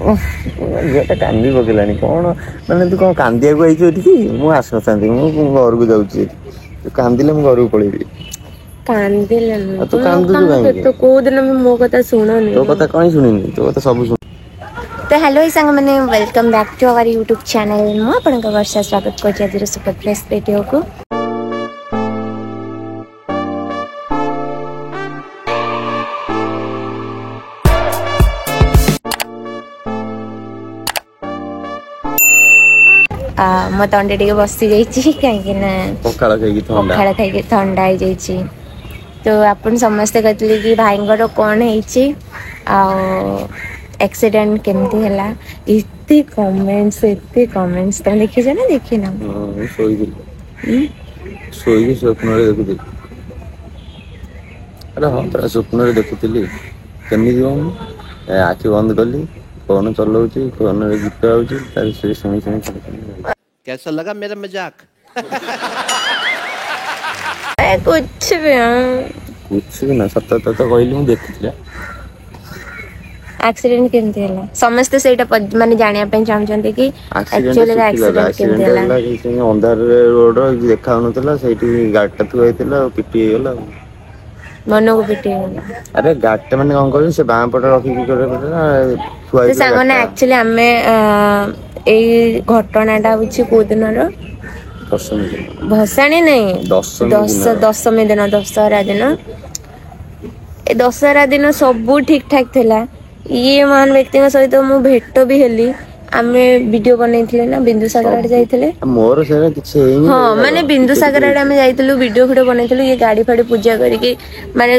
ଝିଅଟା କାନ୍ଦି ପକେଇଲାଣି କଣ ମାନେ ତୁ କଣ କାନ୍ଦିବାକୁ ଆଇଛୁ ଏଠିକି? ମୁଁ ଆସିନଥାନ୍ତି, ମୁଁ ଘରକୁ ଯାଉଛି, ତୁ କାନ୍ଦିଲେ ମୁଁ ଘରକୁ ପଳେଇବି। କାନ୍ଦିଲାନି ଆଉ ତୁ ତମ କାନ୍ଦୁଛୁ ତମେ କାହିଁକି? କେତେ କୋଉ ଦିନ ବି ମୋ କଥା ଶୁଣନି ତୋ ନା। କଥା କାଇଁ ଶୁଣିନି, ତୋ କଥା ସବୁ ଶୁଣି। ତ ହ୍ୟାଲୋ ସାଙ୍ଗମାନେ, welcome back to our YouTube channel. ମୁଁ ଆପଣଙ୍କ ବର୍ଷା ସ୍ୱାଗତ କରୁଛି ଆଜିର ସୁପର ଫ୍ରେଶ୍ ଭିଡ଼ିଓକୁ। ମୋ ତଣ୍ଟି ଟିକେ ବସି ଯାଇଛି କାହିଁକି ନା ପଖାଳ ଖାଇକି ଥଣ୍ଡା। ପଖାଳ ଖାଇକି ଥଣ୍ଡା ହେଇଯାଇଛି। ତ ଆପଣ ସମସ୍ତେ କହିଥିଲେ କି ଭାଇଙ୍କର କଣ ହେଇଛି ଆଉ ଆକ୍ସିଡେଣ୍ଟ କେମିତି ହେଲା। ଏତେ କମେଣ୍ଟସ୍ ତମେ ଦେଖିଛ ନା ଦେଖିନ? ହଁ ମୁଁ ଶୋଇଥିଲି, ଶୋଇକି ସ୍ୱପ୍ନରେ ଦେଖୁଥିଲି। ଆରେ ହଁ ପରା ସ୍ୱପ୍ନରେ ଦେଖୁଥିଲି। କେମିତି କହୁନୁ, ଆଖି ବନ୍ଦ କଲି, ଫୋନ ଚଲଉଛି, ଫୋନରେ ଗୀତ ଆଉଛି, ତାପରେ ସେ ଶୁଣି कैसा लगा मेरा मजाक? कुछ भी କିଛି ବି ନା, ସତ ତ କହିଲି ମୁଁ ଦେଖିଥିଲି। ଆକ୍ସିଡେଣ୍ଟ କେମିତି ହେଲା ସମସ୍ତେ ସେଇଟା ମାନେ ଜାଣିବା ପାଇଁ ଚାହୁଁଛନ୍ତି କି ଆକ୍ସିଡେଣ୍ଟ ଆକ୍ଚୁଆଲି ଶୁଖିଗଲା, ଆକ୍ସିଡେଣ୍ଟ କେମିତି ଆକ୍ସିଡେଣ୍ଟ ହେଲା କି ଅନ୍ଧାରରେ ରୋଡ ଦେଖା ହଉନଥିଲା, ସେଇଠି ଗାଡିଟା ଥୁଆ ହେଇଥିଲା ଆଉ ପିଟି ହେଇଗଲା ଆଉ। ମନକୁ ପିଟି ହେଇଗଲା। ଆରେ ଗାଡିଟା ମାନେ କଣ କହିଲୁ, ସେ ବାଁ ପଟେ ରଖିକି ଥୁଆ ସେ ହେଇଥିଲା ସାଙ୍ଗମାନେ ଗାଡିଟା। ଆକ୍ଚୁଆଲି ଆମେ ଏଇ ଘଟଣାଟା ହଉଛି କୋଉ ଦିନର? ଦଶମୀ ଦିନ। ଭସାଣି ନାଇଁ, ଦଶମୀ ଦିନର। ଦଶମୀ ଦିନ, ଦଶହରା ଦିନ। ଏ ଦଶହରା ଦିନ ସବୁ ଠିକ ଠାକ ଥିଲା। ଇଏ ମହାନ ବ୍ୟକ୍ତିଙ୍କ ସହିତ ମୁଁ ଭେଟ ବି ହେଲି। ଆମେ ଭିଡିଓ ବନେଇଥିଲେ ନା ବିନ୍ଦୁସାଗର ଆଡେ ସବୁ ଯାଇଥିଲେ। ମୋର ସେଇଟା କିଛି ହେଇନି, ହଁ ସେଗୁଡାକ ମାନେ ଟିକେ ଟିକେ ବିନ୍ଦୁସାଗର ଆଡେ ହେଇଛି। ଆମେ ଯାଇଥିଲୁ, ଭିଡିଓ ବନେଇଥିଲୁ। ଇଏ ଗାଡି ଫାଡି ପୂଜା କରିକି ମାନେ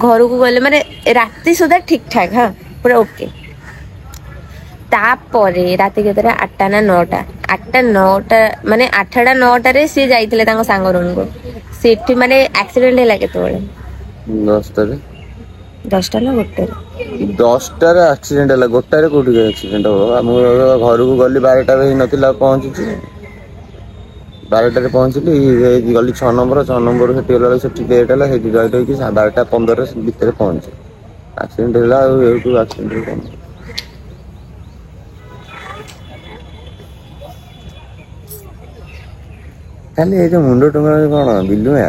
ଘରକୁ ଗଲେ, ମାନେ ରାତି ସୁଦ୍ଧା ଠିକ ଠାକ, ହଁ ପୁରା ଓକେ। ତାପରେ ରାତି କେତେଟା, 8ଟା ନା 9ଟା, 8ଟା 9ଟା ମାନେ 8ଟା 9ଟାରେ ସିଏ ଯାଇଥିଲେ ତାଙ୍କ ସାଙ୍ଗ ରୁମକୁ। ସେଠି ମାନେ ଆକ୍ସିଡେଣ୍ଟ ହେଲା କେତେବେଳେ? 10ଟାରେ। 10ଟା ନା 1ଟାରେ? 10ଟାରେ ଆକ୍ସିଡେଣ୍ଟ ହେଲା, 1ଟାରେ କୋଉଠି ଆକ୍ସିଡେଣ୍ଟ ହବ? ମୁଁ ଘରକୁ ଗଲି 12ଟା ବି ହେଇନଥିଲା ପହଞ୍ଚିଛି। 12ଟାରେ ପହଞ୍ଚିଲି, ଗଲି 6 ନମ୍ବର, 6 ନମ୍ବରରୁ ସେଠି ଗଲାବେଳକୁ ସେଠି ଲେଟ୍ ହେଲା, ସେଇଠି ରହି ରହିକି 12ଟା 15 ଭିତରେ ପହଞ୍ଚିଲି। ଆକ୍ସିଡେଣ୍ଟ ହେଲା ଆଉ ଏଇଠୁ ଆକ୍ସିଡେଣ୍ଟ କଣ? ଖାଲି ଏଇ ଯୋଉ ମୁଣ୍ଡ ଟୁଙ୍ଗାରେ କଣ ବିଲୁଆ।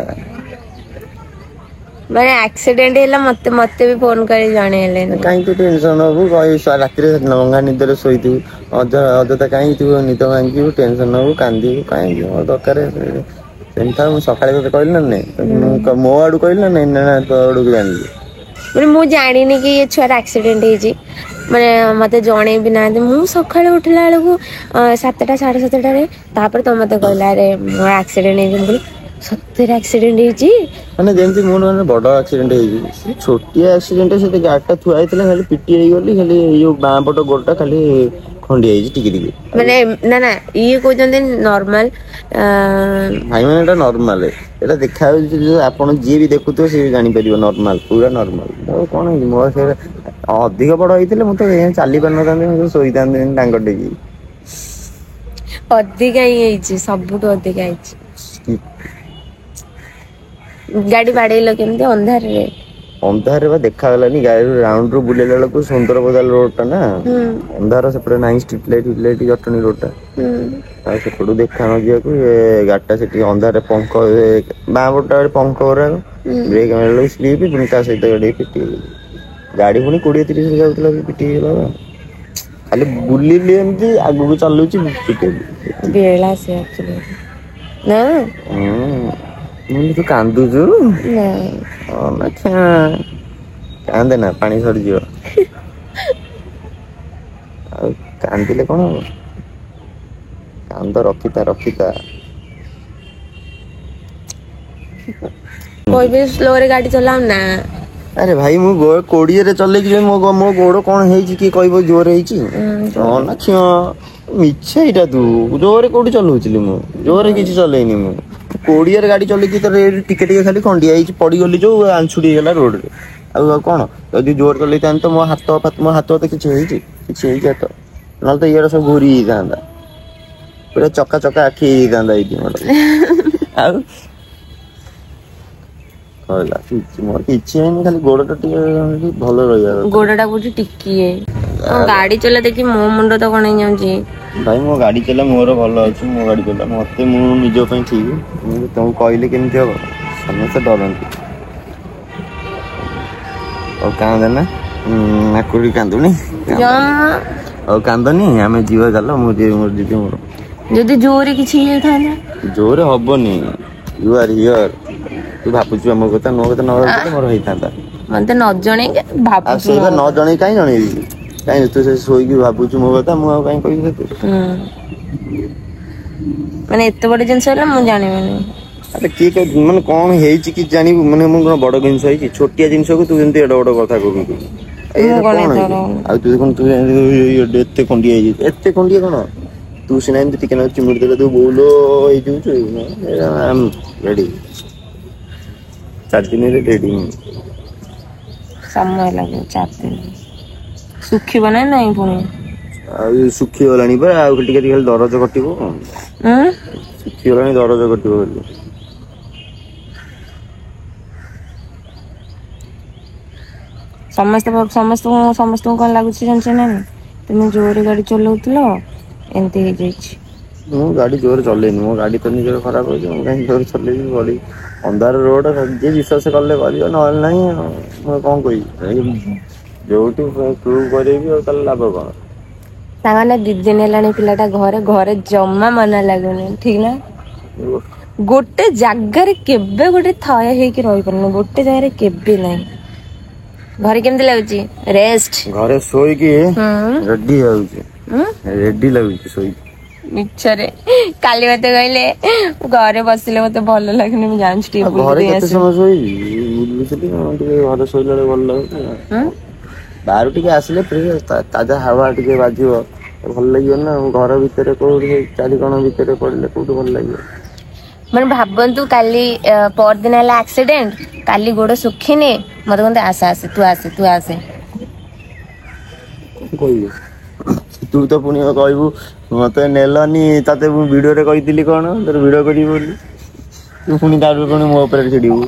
ମାନେ ଆକ୍ସିଡେଣ୍ଟ ହେଲା, ମତେ ବି ଫୋନ କରି ଜଣେଇଲେନି। କାହିଁ ତୁ ଟେନସନ ହବୁ, ରାତିରେ ଭଙ୍ଗା ନିଦରେ ଶୋଇଥିବୁ, ଅଯଥା କାହିଁକି ତୁ ନିଦ ଭାଙ୍ଗିବୁ, ଟେନସନ ନବୁ, କାନ୍ଦିବୁ, କାହିଁକି ମୋ ଦରକାର। ସେମିତି ଥାଉ, ମୁଁ ସକାଳେ ତତେ କହିଲି ନା ନାଇଁ, ମୁଁ ମୋ ଆଡୁ କହିଲି ନା ନାଇଁ, ନା ତୋ ଆଡକୁ ଜାଣିଲୁ? ମାନେ ମୁଁ ଜାଣିନି କି ଏ ଛୁଆର ଆକ୍ସିଡେଣ୍ଟ ହେଇଛି, ମାନେ ମତେ ଜଣେଇବି ନାହାନ୍ତି। ମୁଁ ସକାଳୁ ଉଠିଲା ବେଳକୁ 7ଟା 7:30ରେ, ତାପରେ ତମେ ମତେ କହିଲା ଆରେ ମୋର ଆକ୍ସିଡେଣ୍ଟ ହେଇଛି। ମୁଁ କହିଲି ସତରେ ଆକ୍ସିଡେଣ୍ଟ ହେଇଛି? ମାନେ ଯେମିତି ମୋର ମାନେ ବଡ ଆକ୍ସିଡେଣ୍ଟ ହେଇଛି, ସେ ଛୋଟିଆ ଆକ୍ସିଡେଣ୍ଟ। ସେଠି ଗାଡିଟା ଥୁଆ ହେଇଥିଲା, ଖାଲି ପିଟି ହେଇଗଲି, ଖାଲି ଏଇ ଯୋଉ ବାଁ ପଟ ଗୋଡଟା ଖାଲି ଖଣ୍ଡିଆ ହେଇଛି ଟିକେ ଟିକେ। ମାନେ ନା ଇଏ କହୁଛନ୍ତି ନର୍ମାଲ। ଭାଇ ମାନେ ଏଇଟା ନର୍ମାଲ, ଏଇଟା ଦେଖା ଯାଉଛି, ଆପଣ ଯିଏ ବି ଦେଖୁଥିବ ସିଏ ବି ଜାଣିପାରିବ ନର୍ମାଲ, ପୁରା ନର୍ମାଲ। ଆଉ କଣ ହେଇଛି ମୋର? ସେ ଅଧିକ ବଡ ହେଇଥିଲେ ମୁଁ ତ ଚାଲି ପାରିନଥାନ୍ତି, ମୁଁ ଶୋଇଥାନ୍ତି ଟାଙ୍ଗ ଟେକିକି। ଅଧିକା ହିଁ ହେଇଛି, ସବୁଠୁ ଅଧିକା ହେଇଛି। ଗାଡି ବାଡେଇଲ କେମିତି? ଅନ୍ଧାରରେ? ଅନ୍ଧାରରେ ବା ଦେଖାଗଲାନି, ଗାଡି ରାଉଣ୍ଡ ରୁ ବୁଲେଇଲା ବେଳକୁ ସୁନ୍ଦରପଦା ରୋଡ ଟା ନା ହୁଁ ଅନ୍ଧାର, ସେପଟେ ନାହିଁ ଷ୍ଟ୍ରିଟ୍ ଲାଇଟ୍ ଜଟଣୀ ରୋଡ ଟା। ହୁଁ ଆଉ ସେପଟୁ ଦେଖା ନ ଯିବାକୁ, ଗାଡିଟା ସେଠି ଅନ୍ଧାରରେ ପଙ୍କ ବାଁ ପଟ ଟା ପଙ୍କ ଗୁରାକ, ହୁଁ ବ୍ରେକ୍ ମାରିଲା ବେଳକୁ ସ୍ଲିପ, ପୁଣି ତା ସହିତ ଗାଡି ପିଟି ହେଇଗଲି। ଗାଡି ପୁଣି 20-30 ରେ ଯାଉଥିଲା, ପିଟି ହେଇଗଲା। ଖାଲି ବୁଲିଲି ଏମିତି, ଆଗକୁ ଚଲୁଛି, ପିଟି ହେଲି। ବେଳା ସେ ନା ମୁଁ ତୁ କାନ୍ଦୁଛୁ? ନାଇଁ। କାନ୍ଦେନା, ପାଣି ସରିଯିବ। ଆଉ କାନ୍ଦିଲେ କଣ ହବ? କାନ୍ଦ ରଖିତା। କହିବେ ସ୍ଲୋରେ ଗାଡି ଚଲାଅ ନା। ଆରେ ଭାଇ ମୁଁ 20ରେ ଚଲେଇକି ଯିବି, ମୋ ଗୋଡ କଣ ହେଇଛି କିଏ କହିବ ଜୋରେ ହେଇଛି? ଜୋରେ ମିଛ ଏଇଟା ତୁ ଜୋରେ କୋଉଠି ଚଲଉଥିଲି? ମୁଁ ଜୋରେ କିଛି ଚଲେଇନି। ମୁଁ 20ରେ ଗାଡି ଚଲେଇକି ଟିକେ ଖାଲି ଖଣ୍ଡିଆ ହେଇଛି, ପଡିଗଲି ଯୋଉ ଆଞ୍ଚୁଡି ହେଇଗଲା ରୋଡରେ। ଆଉ କଣ? ଯଦି ଜୋର ଚଲେଇଥାନ୍ତି ତ ମୋ ହାତ କିଛି ହେଇଛି ହାତ? ନହେଲେ ତ ଇଆଡେ ସବୁ ଘୁରି ହେଇଥାନ୍ତା, ପୁରା ଚକା ଆଖି ହେଇଯାଇଥାନ୍ତା ଏଇଠି ମୋର। ଆଉ ମୋର କିଛି ହେଇନି, ଖାଲି ଗୋଡଟା ଟିକେ ଭଲ ରହିବା କଥା। ଗୋଡଟା କୋଉଠି ଟିକିଏ। ଗାଡି ଚଲା ଦେଖି ମୋ ମୁଣ୍ଡ ତ କଣ ହେଇଯାଉଛି। ଭାଇ ମୋ ଗାଡି ଚଲା ମୋର ଭଲ ଅଛି, ମୋ ଗାଡି ଚଲା ମତେ ମୁଁ ନିଜ ପାଇଁ ଠିକ। ମୁଁ ତମକୁ କହିଲେ କେମିତି ହବ, ସମସ୍ତେ ଡରନ୍ତି। ଆଉ କାନ୍ଦେ ନା ନାକୁରି କାନ୍ଦୁନି ଆଉ କାନ୍ଦନି, ଆମେ ଯିବା ଚାଲ, ମୁଁ ଯିବି ମୋର ଦିଦି ମୋର। ଯଦି ଜୋରେ କିଛି ହେଇଥାନ୍ତା? ଜୋରେ ହବନି, ୟୁ ଆର୍ ହିୟର। ତୁ ଭାବୁଛୁ ମୋ କଥା, ମୋ କଥା ନ ଭାବୁଥିଲେ ମୋର ହେଇଥାନ୍ତା। ମତେ ନ ଜଣେଇକି ଆଉ ଭାବୁଛୁ ସେଇ ବା ନ ଜଣେଇ କାହିଁ ଜଣେଇବି, କାହିଁ ତୁ ସେ ଶୋଇକି ଭାବୁଛୁ ମୋ କଥା, ମୁଁ ଆଉ କାହିଁ କହିବି ତତେ। ମାନେ ଏତେ ବଡ ଜିନିଷ ହେଲା ମୁଁ ଜାଣିବିନି। ଆରେ କିଏ ମାନେ କଣ ହେଇଛି କି ଜାଣିବୁ, ମାନେ ମୁଁ କଣ ବଡ ଜିନିଷ ହେଇଛି, ଛୋଟିଆ ଜିନିଷକୁ ତୁ ଯେମିତି ଏଡ ବଡ କଥା କହୁଛୁ। ମୁଁ ଏଇଟା କଣ ଏଥର ହେଇଛି, ଆଉ ତୁ କଣ ଏତେ ଖଣ୍ଡିଆ ହେଇଯାଇଛି, ଏତେ ଖଣ୍ଡିଆ କଣ ତୁ ସିନା ଏମିତି ଟିକେ ଚିମୁଡି ଦେଲେ ତୁ ବୋଉଲୋ ହେଇଯାଉଛୁ। ରେଡି 4 ଦିନରେ ରେଡି। ସମୟ ଲାଗିବ 4 ଦିନ, ଶୁଖିବ ନା ନାଇଁ ପୁଣି? ଆଉ ଶୁଖିଗଲାଣି ବା, ଆଉ ଟିକେ ଟିକେ ଦରଜ କଟିବ। ଶୁଖିଗଲାଣି, ଦରଜ କଟିବ ବୋଲି। ସମସ୍ତଙ୍କୁ କଣ ଲାଗୁଛି ଜାଣିଛ ନା ନାଇଁ, ତୁମେ ଜୋରରେ ଗାଡି ଚଲାଉଥିଲ ଏମିତି ହେଇଯାଇଛି। ମୁଁ ଗାଡି ଜୋରରେ ଚଲେଇନି, ମୋ ଗାଡି ତ ନିଜର ଖରାପ ଅଛି, ମୁଁ କାହିଁକି ଜୋରରେ ଚଲେଇବି। ଗଳି ଅନ୍ଧାର ରୋଡ, ଯିଏ ବିଶ୍ୱାସ କଲେ କରିବ, ନହେଲେ ନାହିଁ। ମୁଁ କଣ କହିବି, ଯୋଉଠି ପ୍ରୁଭ୍ କରେଇବି ଆଉ ତାହେଲେ ଲାଭ କଣ। ସାଙ୍ଗମାନେ 2 ଦିନ ହେଲାଣି ପିଲାଟା ଘରେ ଜମା ମନ ଲାଗୁନି, ଠିକ ନା? ଗୋଟେ ଜାଗାରେ କେବେ ଗୋଟେ ଥୟ ହେଇକି ରହିପାରୁନି, ଗୋଟେ ଜାଗାରେ କେବେ ନାହିଁ। ଘରେ କେମିତି ଲାଗୁଛି? ରେଷ୍ଟ। ଘରେ ଶୋଇକି ରେଡି ଲାଗୁଛି, ରେଡି ଲାଗୁଛି ଶୋଇକି। ମିଛରେ କାଲି ମତେ କହିଲେ ଘରେ ବସିଲେ ମତେ ଭଲ ଲାଗୁନି, ମୁଁ ଜାଣିଛି ଟିକେ ଆଉ ବୁଲି ଘରେ ଦେଇ କେତେ ଆସିବି। ସମୟ ଶୋଇବି, ବୁଲୁଥିଲି ଟିକେ ଘରେ ଶୋଇଲା ବେଳେ ଭଲ ଲାଗୁଛି। ବାହାରୁ ଟିକେ ଆସିଲେ ତାଜା ହାୱା ଟିକେ ବାଜିବ, ଭଲ ଲାଗିବ ନା। ଘର ଭିତରେ କୋଉଠି 4 କୋଣ ଭିତରେ ପଡିଲେ କୋଉଠି ଭଲ ଲାଗିବ। ମାନେ ଭାବନ୍ତୁ କାଲି ପରଦିନ ହେଲା ଆକ୍ସିଡେଣ୍ଟ, କାଲି ଗୋଡ ଶୁଖିନି, ମତେ କହନ୍ତି ଆସେ ତୁ ଆସେ। କହିବୁ ତୁ ତ ପୁଣି କହିବୁ ମତେ ନେଲନି, ତତେ ମୁଁ ଭିଡିଓରେ କହିଥିଲି କଣ ତୋର ଭିଡିଓ କରିବି ବୋଲି, ତୁ ପୁଣି ତାପରେ ପୁଣି ମୋ ଉପରେ ଚିଡିବୁ।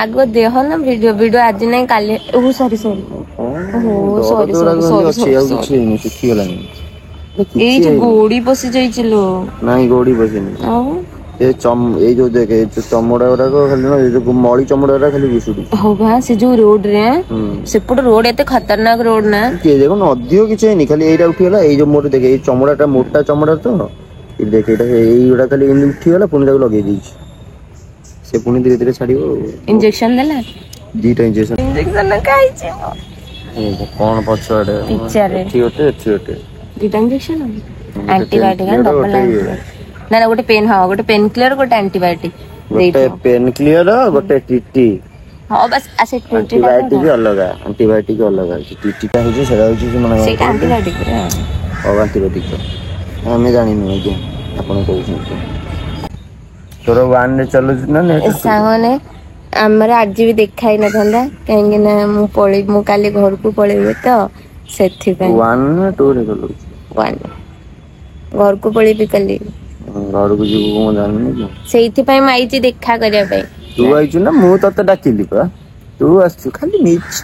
ଆଗ ଦେହ ନା ଭିଡିଓ ଆଜି ନାଇଁ କାଲି। ସରି ଦରଜ ଗୁଡାକ ଖାଲି ଅଛି, ଆଉ କିଛି ହେଇନି, ଶୁଖିଗଲାଣି। କିଛି ଏଇଠି ହେଇନି, ଗୋଡି ପଶି ଯାଇଛି ଲୋ। ନାଇଁ ଗୋଡି ପଶିନି। ଆଉ ଏଇ ଯୋଉ ଦେଖେ ଚମଡା ଗୁଡାକ ଖାଲି ମଳି ଚମଡା ଗୁଡା ଖାଲି ଘୁଷୁରୁଛି। ହଉ ବା ସେ ଯୋଉ ରୋଡରେ, ସେପଟ ରୋଡ ଏତେ ଖତରନାକ ରୋଡ ନା। କିଏ ଦେଖୁନ ଅଧିକ କିଛି ହେଇନି, ଖାଲି ଏଇଟା ଉଠିଗଲା। ଏଇ ଯୋଉ ମୋର ଦେଖେ, ଏଇ ଚମଡା ଟା ମୋଟା ଚମଡା ତ ଦେଖେ, ଏଇଟା ଏଇଗୁଡା ଖାଲି ଏମିତି ଉଠିଗଲା, ପୁଣି ତାକୁ ଲଗେଇ ଦେଇଛି। ସେ ପୁଣି ଧୀରେ ଧୀରେ ଛାଡିବ ଆଉ। ଇଞ୍ଜେକ୍ସନ ଦେଲା, 2ଟା ଇଞ୍ଜେକ୍ସନ। ଖାଇଛି କଣ ପଛଆଡେ ପିଚାରେ ଏଠି ଗୋଟେ, ଏଠି ଗୋଟେ। 2ଟା ଇଞ୍ଜେକ୍ସନ, ଗୋଟେ ଆଣ୍ଟିବାୟୋଟିକ, ଡବଲ ନା ଗୋଟେ ପେନ୍, ଗୋଟେ ପେନ୍ କିଲର, ଗୋଟେ ଆଣ୍ଟିବାୟୋଟିକ। ଗୋଟେ ପେନ୍ କ୍ଲିୟର, ଗୋଟେ ଟିଟି। ହଁ ବାସ୍ ସେ ଟିଟି ଟା କଣ? ଆଣ୍ଟିବାୟୋଟିକ ଅଲଗା, ଆଣ୍ଟିବାୟୋଟିକ ଅଲଗା। ଟିଟି ଟା ହଉଛି, ସେଟା ହଉଛି ସେଇଟା ଆଣ୍ଟିବାୟୋଟିକ ପରା। ଆଣ୍ଟିବାୟୋଟିକ ଆମେ ଜାଣିନୁ, ଆଜ୍ଞା ଆପଣ କହୁଛନ୍ତି। ତୋର 1 ରେ ଚାଲୁଛି ନା ନେଟ ସ୍ପିଡ? ସାଙ୍ଗମାନେ ଆମର ଆଜି ବି ଦେଖା ହେଇନଥାନ୍ତା, କାହିଁକି ନା ମୁଁ କାଲି ଘରକୁ ପଳେଇବି ତ, ସେଥିପାଇଁ। 1 ନା 2 ରେ ଚଲଉଛୁ? 1, ଘରକୁ ପଳେଇବି କାଲି। ଘରକୁ ଯିବୁ ମୁଁ ଜାଣିନି କି? ସେଇଥିପାଇଁ ମୁଁ ଆଇଛି ଦେଖା କରିବା ପାଇଁ। ତୁ ଆଇଛୁ ନା ମୁଁ ତତେ ଡାକିଲି ପା, ତୁ ଆସିଛୁ ଖାଲି ମିଛ।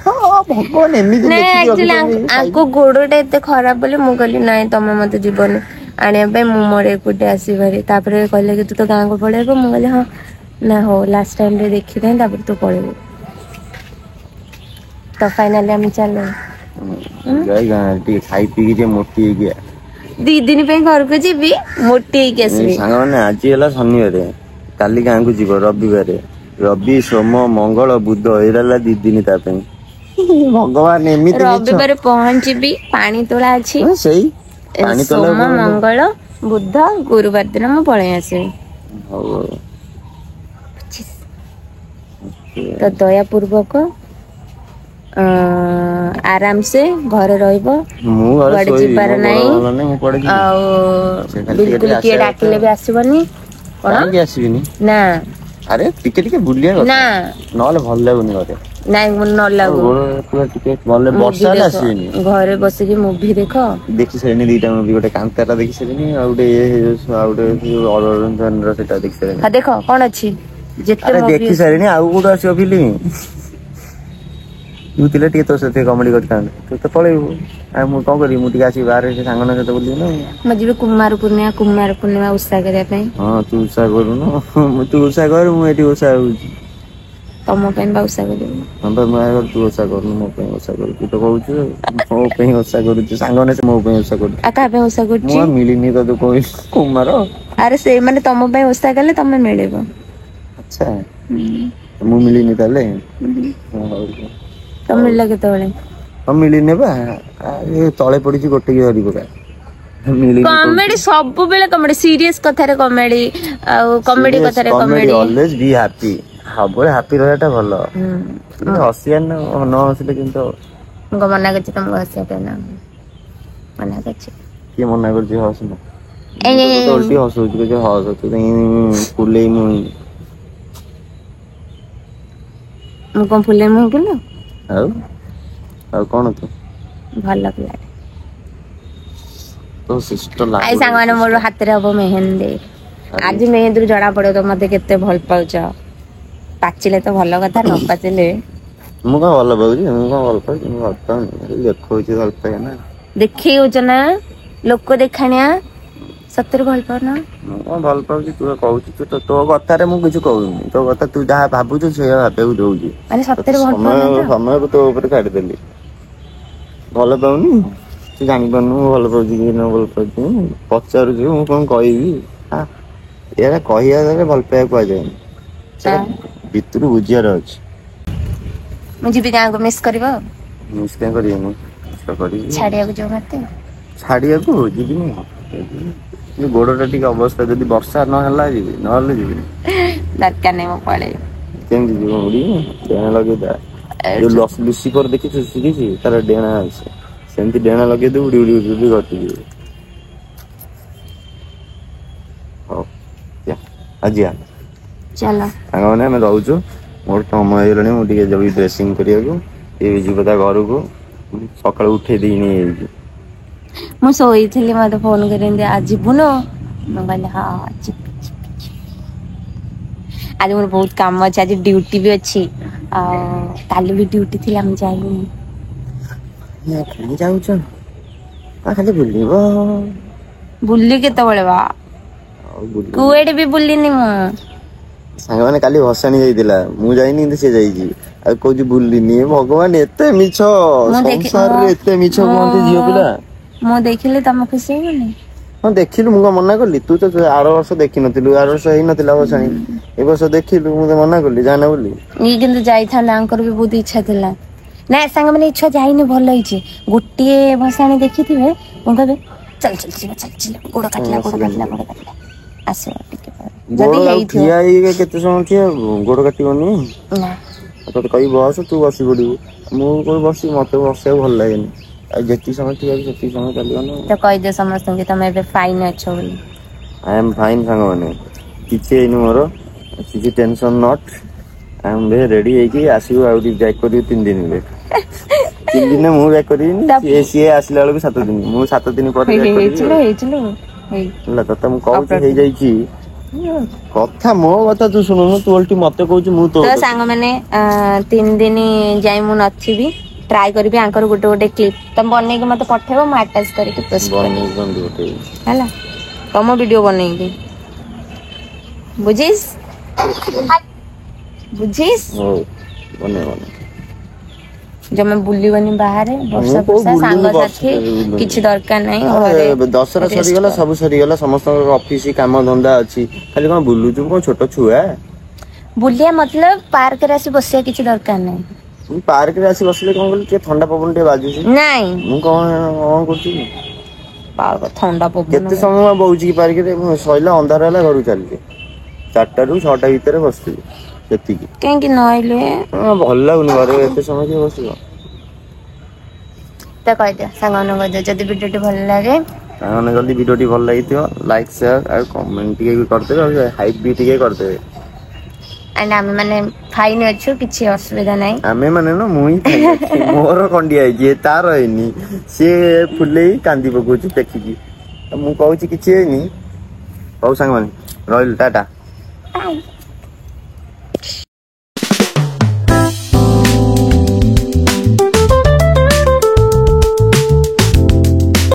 ଭଗବାନ ଏମିତି ନାଇଁ ଲେଖିକି ଆକ୍ଚୁଆଲି ରଖିଛନ୍ତି ଆଙ୍କ ଗୋଡଟା ଏତେ ଖରାପ ବୋଲି ମୁଁ କହିଲି ନାଇଁ ତମେ ମତେ ଯିବନି ଆଣିବା ପାଇଁ, ମୁଁ ମୋର ଏକୁଟିଆ ଆସିବାରି। ତାପରେ କହିଲେ କି ତୁ ତ ଗାଁକୁ ପଳେଇବୁ, ମୁଁ କହିଲି ହଁ। ନା ହଉ, ଲାଷ୍ଟ ଟାଇମ ରେ ଦେଖିଥାଏ, ତାପରେ ତୁ ପଳେଇବୁ। ତ ଫାଇନାଲି ଆମେ ଚାଲୁ। ଯାଇ ଗାଁ ଟିକେ ଖାଇ ପିଇକି ଟିକେ ମୋଟି ହେଇକି ଆ। 2 ଦିନ ପାଇଁ ଘରକୁ ଯିବି, ମୋଟି ହେଇକି ଆସିବି। ସାଙ୍ଗମାନେ ଆଜି ହେଲା ଶନିବାରେ, କାଲି ଗାଁକୁ ଯିବ ରବିବାରେ। ରବି, ସୋମ, ମଙ୍ଗଳ, ବୁଧ, ଏଇଟା ହେଲା 2 ଦିନ ତା ପାଇଁ। ଭଗବାନ ଏମିତି ମିଛ। ରବିବାରେ ପହଞ୍ଚିବି, ପାଣି ତୋଳା ଅଛି। ସେଇ ପାଣି ତୋଲା ସୋମ, ମଙ୍ଗଳ, ବୁଧ, ଗୁରୁବାର ଦିନ ମୁଁ ପଳେଇ ଆସିବି। ହଉ ହଉ। ତ ଦୟା ପୂର୍ବକ ଆରାମସେ ଘରେ ରହିବ। ମୁଁ ଘରେ କୁଆଡେ ଶୋଇବି, ମୋ ଯିବାର ଗୋଡ ନାହିଁ, ଭଲ ନାହିଁ, ମୁଁ କୁଆଡେ ଯିବି। ଆଉ ସେ ଖାଲି ଟିକେ ଟିକେ ବିଲକୁଲ କିଏ ଆସିବା କଥା। ଡାକିଲେ ବି ଆସିବନି। କଣ? କାହିଁକି ଆସିବିନି? ନା ଆରେ ଟିକେ ଟିକେ ବୁଲିବା ନା କଥା, ନହେଲେ ଭଲ ଲାଗୁନି ଘରେ। ନାଇଁ ନ ଲାଗୁ। ଟିକେ ଭଲ, ବର୍ଷା ମୁଭି ହେଲେ ଦେଖ, ଆସିବିନି। ଘରେ ବସିକି ମୁଭି ଦେଖ। ଦେଖି ସାରିଲିଣି 2ଟା ମୁଭି, ଗୋଟେ କାନ୍ତାରା ଦେଖି ସାରିଲିଣି, ଆଉ ଗୋଟେ ଆଉ ଗୋଟେ ସେଟା ଦେଖି ସାରିଲିଣି। ହଁ ଦେଖ କଣ ଅଛି, ଯେତେ ଆରେ ମୁଭି ଦେଖି ଅଛି। ସାରିଲିଣି, ଆଉ କୋଉଠୁ ଆସିବ ଫିଲ୍ମ? ତୁ ଥିଲେ ଟିକେ ତୋ ସହିତ କମେଡି କରିଥାନ୍ତେ ତୁ ତ ପଳେଇବୁ ଆଉ ମୁଁ କଣ କରିବି ମୁଁ ଟିକେ ଆସିବି ବାହାରେ ସେ ସାଙ୍ଗମାନଙ୍କ ସହିତ ବୁଲିବି ନା ମୁଁ ଯିବି କୁମାର ପୂର୍ଣ୍ଣିମା ଓଷା କରିବା ପାଇଁ। ହଁ ତୁ ଉଷା କରୁନୁ ତୁ ଉଷା କର ମୁଁ ଏଠି ଉଷା ହଉଛି ତମ ପାଇଁ ବା ଓଷା କରିବି। ହଁ ବା ମୁଁ ଆଗ ତୁ ଓଷା କରୁନୁ ମୋ ପାଇଁ ଓଷା କରୁ ତୁ ତ କହୁଛୁ ମୋ ପାଇଁ ଓଷା କରୁଛୁ ସାଙ୍ଗମାନେ ସେ ମୋ ପାଇଁ ଓଷା କରୁଛୁ ଆଉ କାହା ପାଇଁ ଓଷା ମୁଁ କରୁଛି? ଆଉ ମିଳିନି ତତେ କହିଲି କୁମାର ଆରେ ସେମାନେ ତମ ପାଇଁ ଓଷା କଲେ ତମେ ମିଳିବ। ଆଚ୍ଛା ମୁଁ ମିଳିନି ତାହେଲେ ହଉ ତମେ ମିଳିଲ କେତେବେଳେ? ହଁ ମିଳିନି ବା ତଳେ ପଡିଛି ଗୋଟେଇକି ଧରି ପକା ମିଳିନି କହୁଛୁ କମେଡି ସବୁବେଳେ କମେଡି ସିରିୟସ କଥାରେ କମେଡି ଆଉ କମେଡି ସିରିୟସ୍ କଥାରେ କମେଡି କମେଡି। ଅଲୱେଜ ବି ହାପି ସବୁବେଳେ ହାପି ରହିବାଟା ଭଲ ହୁଁ ହସିଆର ନା ନ ହସିଲେ କେମିତି ହବ ମୁଁ କଣ ମନା କରିଛି ତମକୁ ହସିବା ପାଇଁ ନା ମନା କରିଛି? କିଏ ମନା କରୁଛି ହସନା ମୁଁ ଏଇ ତ ତତେ ଓଲଟି ହସଉଛି କହୁଛି ହସ ତୁ ଫୁଲେଇ ମୁହିଁ ମୁଁ କଣ ଫୁଲେଇ ମୁହିଁ କିଲୋ ଆଉ କଣ ତୁ ଭଲ ପିଲାଟେ। ତୋ ସିଷ୍ଟ ଆଇ ଲାଗୁନି ସାଙ୍ଗମାନେ ସିଷ୍ଟ। ମୋର ହାତରେ ହବ ମେହେନ୍ଦୀ ଆରେ ଆଜି ମେହେନ୍ଦୀରୁ ଜଣା ପଡିବ ତ ମତେ କେତେ ଭଲ ପାଉଛ ପାଚିଲେ ତ ଭଲ କଥା ନ ପାଚିଲେ ମୁଁ କଣ ଭଲ ପାଉଛି ମୁଁ କଣ ଭଲ ପାଉଛି ମୁଁ ଭଲ ପାଉନି ଦେଖଉଛି ଭଲ ପାଇବା ନା ଦେଖେଇ ହଉଛ ନା ଲୋକ ଦେଖାଣିଆ ସତରେ ଭଲ ପାଉନ? ମୁଁ କଣ ଭଲ ପାଉଛି ତୁ କହୁଛୁ ତୋ କଥାରେ ମୁଁ କିଛି କହୁନି ତୋ କଥା ତୁ ଯାହା ଭାବୁଛୁ ସେଇଆ ଭାବିବାକୁ ଦଉଛି ମାନେ ତତେ ସତରେ ଭଲ ପାଉନ ତ? ସମୟକୁ ତୋ ଉପରେ ଛାଡିଦେଲି ଭଲ ପାଉନି ତୁ ଜାଣିପାରୁନୁ ମୁଁ ଭଲ ପାଉଛି କି ନ ଭଲ ପାଉଛି ପଚାରୁଛୁ ମୁଁ କଣ କହିବି ଏଇଟା କହିବା ଦ୍ୱାରା ଭଲ ପାଇବା କୁହାଯାଏନି ସେଟା ଭିତରୁ ବୁଝିବାର ଅଛି। ମୁଁ ଯିବି ଗାଁକୁ ମିସ୍ କରିବ ଆଉ ମିସ୍ କାଇଁ କରିବିନି କରିବି ଛାଡିବାକୁ ଯିବ ମତେ ଛାଡିବାକୁ ଯିବିନି ଗୋଡଟା ଟିକେ ଅବସ୍ଥା ଯଦି ବର୍ଷା ନହେଲା ଯିବି ନହେଲେ ଯିବିନି। ଦରକାର ନାହିଁ ମୁଁ ପଳେଇବି। କେମିତି ଯିବ ଉଡିକି ଡେଣା ଲଗେଇଦବା ଯୋଉ ଲୁସିଫର ଦେଖିଛୁ ଶିଖିଛି ତାର ଡେଣା ଅଛି ସେମିତି ଡେଣା ଲଗେଇଦବୁ ଉଡି ଉଡି ଘରକୁ ଯିବୁ। ହଉ ଆ ଯିବା ଚାଲ ସାଙ୍ଗମାନେ ଆମେ ରହୁଛୁ ମୋର ସମୟ ହେଇଗଲାଣି ମୁଁ ଟିକେ ଯିବି ଡ୍ରେସିଂ କରିବାକୁ ଇଏ ଯିବ ତା ଘରକୁ ସକାଳୁ ଉଠେଇ ଦେଇକି ନେଇଯାଇଛି। ମୁଁ ଶୋଇଥିଲି ମତେ ଫୋନ କରି ଆ ଯିବୁନୁ ମୁଁ କହିଲି ହଁ ଯିବି ଆଜି ମୋର ବହୁତ କାମ ଅଛି ଆଜି ଡ୍ୟୁଟି ବି ଅଛି ଆଉ କାଲି ବି ଡ୍ୟୁଟି ଥିଲା ମୁଁ ଯାଇନି। ଖାଲି ଯାଉଛ ଖାଲି ବୁଲିବ ବୁଲି କେତେବେଳେ ବା ଆଉ ବୁଲିବୁ କୁଆଡେ ବି ବୁଲିନି ମୁଁ ସାଙ୍ଗମାନେ କାଲି ଭସାଣି ଯାଇଥିଲା ମୁଁ ଯାଇନି କିନ୍ତୁ ସେ ଯାଇଛି ଆଉ କହୁଛି ବୁଲିନି ଭଗବାନ ଏତେ ମିଛ ମୁଁ ଦେଖି ସଂସାରରେ ଏତେ ମିଛ କୁହନ୍ତି ଝିଅ ପିଲା ମୁଁ ଦେଖିଲି ତମ ଖୁସି ହବନି? ହଁ ଦେଖିଲୁ ମୁଁ କଣ ମନା କଲି ତୁ ତ ଆର ବର୍ଷ ଦେଖିନଥିଲୁ ଆର ବର୍ଷ ହେଇନଥିଲା ଭସାଣି ଏ ବର୍ଷ ଦେଖିଲୁ ମୁଁ ତ ମନା କଲି ଯାନା ବୋଲି ଇଏ କିନ୍ତୁ ଯାଇଥାନ୍ତା ଆଙ୍କର ବି ବହୁତ ଇଚ୍ଛା ଥିଲା ନା ସାଙ୍ଗମାନେ ଇଚ୍ଛା ଯାଇନି ଭଲ ହେଇଛି ଗୋଟିଏ ଭସାଣି ଦେଖିଥିବେ ମୁଁ କହିବି ଚାଲ ଗୋଡ କାଟିଲା ଆସିବ ଟିକେ ପରେ ଯଦି ଗୋଡ ଆଉ ହେଇଥିବ ଠିଆ ହେଇ କେତେ ସମୟ ଠିଆ ହବୁ ଗୋଡ କାଟିବନି ନା ତତେ କହିବି ବସ ତୁ ବସି ପଡିବୁ ମୁଁ କୋଉ ବସିବି ମତେ ବସିବାକୁ ଭଲ ଲାଗେନି ଆଉ ଯେତିକି ସମୟ ଠିଆ ହେବି ସେତିକି ସମୟ ଚାଲିବ ନା ତ କହିଦିଅ ସମସ୍ତଙ୍କୁ ତମେ ଏବେ ଫାଇନ ଅଛ ବୋଲି। ଆଇ ଏମ୍ ଫାଇନ୍ ସାଙ୍ଗମାନେ କିଛି ହେଇନି ମୋର କିଛି tension not I am very ready ହେଇକି ଆସିବୁ ଆଉ ବ୍ୟାକ୍ କରିବୁ 3 ଦିନରେ 3 ଦିନରେ ମୁଁ ବ୍ୟାକ୍ କରିବିନି ସିଏ ଆସିଲା ବେଳକୁ 7 ଦିନ ମୁଁ 7 ଦିନ ପରେ ବ୍ୟାକ୍ କରିବି ଆଉ ହେଲା ତତେ ମୁଁ କହୁଛି ହେଇଯାଇଛି କଥା ମୋ କଥା ତୁ ଶୁଣୁନୁ ତୁ ଓଲଟି ମତେ କହୁଛୁ ମୁଁ ତୋ ତ କଥା ସାଙ୍ଗମାନେ 3 ଦିନ ଯାଇ ମୁଁ ନଥିବି ଟ୍ରାଏ କରିବି ଆଙ୍କର ଗୋଟେ କ୍ଲିପ ତମେ ବନେଇକି ମତେ ପଠେଇବ ମୁଁ ଆଟାଚ କରିକି ପୋଷ୍ଟ କରିବି ବନେଇକି ଗୋଟେ ହେଲା ତମ ଭିଡିଓ ବନେଇକି ବୁଝିସ୍ ହଉ ବନେଇ ଜମା ବୁଲିବନି ବାହାରେ ମୁଁ ବର୍ଷା କୋଉ ଫର୍ଷା ବୁଲୁନି ସାଙ୍ଗସାଥି ବର୍ଷାରେ ବୁଲୁନି କିଛି ଦରକାର ନାହିଁ ଘରେ ଆରେ ଦଶରା ରେଷ୍ଟ ସରିଗଲା କର। ସବୁ ସରିଗଲା ସମସ୍ତଙ୍କର ଅଫିସ କାମ ଧନ୍ଦା ଅଛି ଖାଲି କଣ ବୁଲୁଛୁ କଣ ଛୋଟ ଛୁଆ ବୁଲିବା ମତଲବ ପାର୍କରେ ଆସି ବସିବା କିଛି ଦରକାର ନାହିଁ। ପାର୍କରେ ଆସି ବସିଲେ କଣ କହିଲୁ ଟିକେ ଥଣ୍ଡା ପବନ ଟିକେ ବାଜୁଛି ନାଇଁ ମୁଁ କଣ କରୁଛି କି ପାର୍କ ଥଣ୍ଡା ପବନ କେତେ ସମୟ ବଉଛି କି ପାର୍କରେ ସଇଲା ଅନ୍ଧାର ହେଲା ଘରକୁ ଚାଲିଲି 4ଟା ରୁ 6ଟା ଭିତରେ ବସିଥିବି ସେତିକି କାହିଁକି ନ ଆଇଲେ ଭଲ ଲାଗୁନି ଘରେ ଏତେ ସମୟ କିଏ ବସିବ ତ କହିଦିଅ ସାଙ୍ଗମାନଙ୍କୁ କହିଦିଅ ଯଦି ଭିଡିଓଟି ଭଲ ଲାଗେ ସାଙ୍ଗମାନେ ଯଦି ଭିଡିଓଟି ଭଲ ଲାଗିଥିବ ଲାଇକ୍ ସେୟାର ଆଉ କମେଣ୍ଟ ଟିକେ ବି କରିଦେବେ ଆଉ ହାଇପ ବି ଟିକେ କରିଦେବେ ଆଣ୍ଡ ଆମେ ମାନେ ଫାଇନ ଅଛୁ କିଛି ଅସୁବିଧା ନାହିଁ ଆମେ ମାନେ ନୁହଁ ମୁଁ ହିଁ ଫାଇନ ଅଛି ମୋର ଖଣ୍ଡିଆ ହେଇଛି ତାର ହେଇନି ସିଏ ଫୁଲେଇ କାନ୍ଦି ପକଉଛି ଦେଖିକି ଆଉ ମୁଁ କହୁଛି କିଛି ହେଇନି ହଉ ସାଙ୍ଗମାନେ ରହିଲି ଟାଟା।